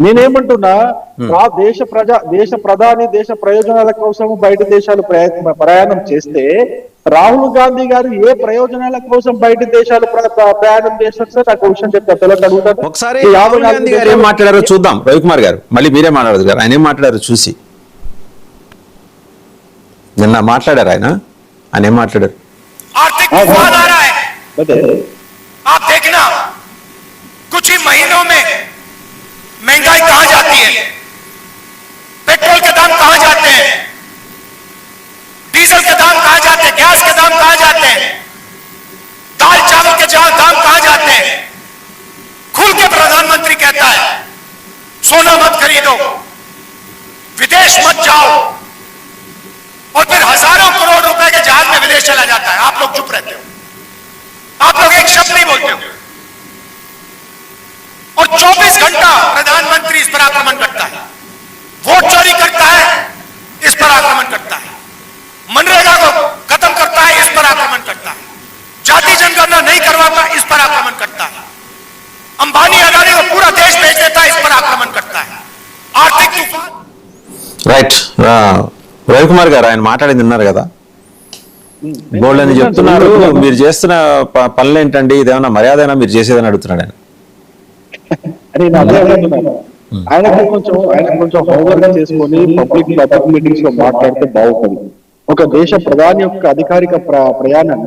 నేనేమంటున్నా, దేశ ప్రధాని దేశ ప్రయోజనాల కోసం బయట దేశాలు ప్రయాణం చేస్తే రాహుల్ గాంధీ గారు ఏ ప్రయోజనాల కోసం బయట దేశాలు ప్రయాణం చేస్తారు సార్? నాకు విషయం చెప్తారు. ఒకసారి రాహుల్ గాంధీ గారు ఏం మాట్లాడారో చూద్దాం. రవికుమార్ గారు మళ్ళీ మీరే మాట్లాడదు గారు, ఆయన ఏం మాట్లాడారో చూసి. నిన్న మాట్లాడారు ఆయన ఏం మాట్లాడారు? आर्थिक तूफान आ रहा है, आप देखना कुछ ही महीनों में महंगाई कहां जाती है, पेट्रोल के दाम कहां जाते हैं, डीजल के दाम कहां जाते हैं, गैस के दाम कहां जाते हैं, दाल चावल के दाम कहां जाते हैं। खुल के प्रधानमंत्री कहता है सोना मत खरीदो, विदेश मत जाओ, और फिर हजारों करोड़ रुपए के जहाज में विदेश चला जाता है। आप लोग चुप रहते हो, आप लोग एक शब्द नहीं बोलते हो, और 24 घंटा प्रधानमंत्री इस पर आक्रमण करता है। वोट चोरी करता है, इस पर आक्रमण करता है। मनरेगा को खत्म करता है, इस पर आक्रमण करता है। जाति जनगणना नहीं करवाता, इस पर आक्रमण करता है। अंबानी अडानी को पूरा देश भेज देता है, इस पर आक्रमण करता है। आर्थिक तूफान। రైట్, రవికుమార్ గారు ఆయన మాట్లాడింది విన్నారు కదా. గోల్డ్ అని చెప్తున్నారు. మీరు చేస్తున్న పనులు ఏంటండి, ఇదేమన్నా మర్యాదైనా మీరు చేసేదని అడుగుతున్నాడు ఆయన. ఆయనకు కొంచెం హోంవర్క్ చేసుకొని పబ్లిక్ మీటింగ్స్ లో మాట్లాడితే బాగుంటుంది. ఒక దేశ ప్రధాని యొక్క అధికారిక ప్రయాణం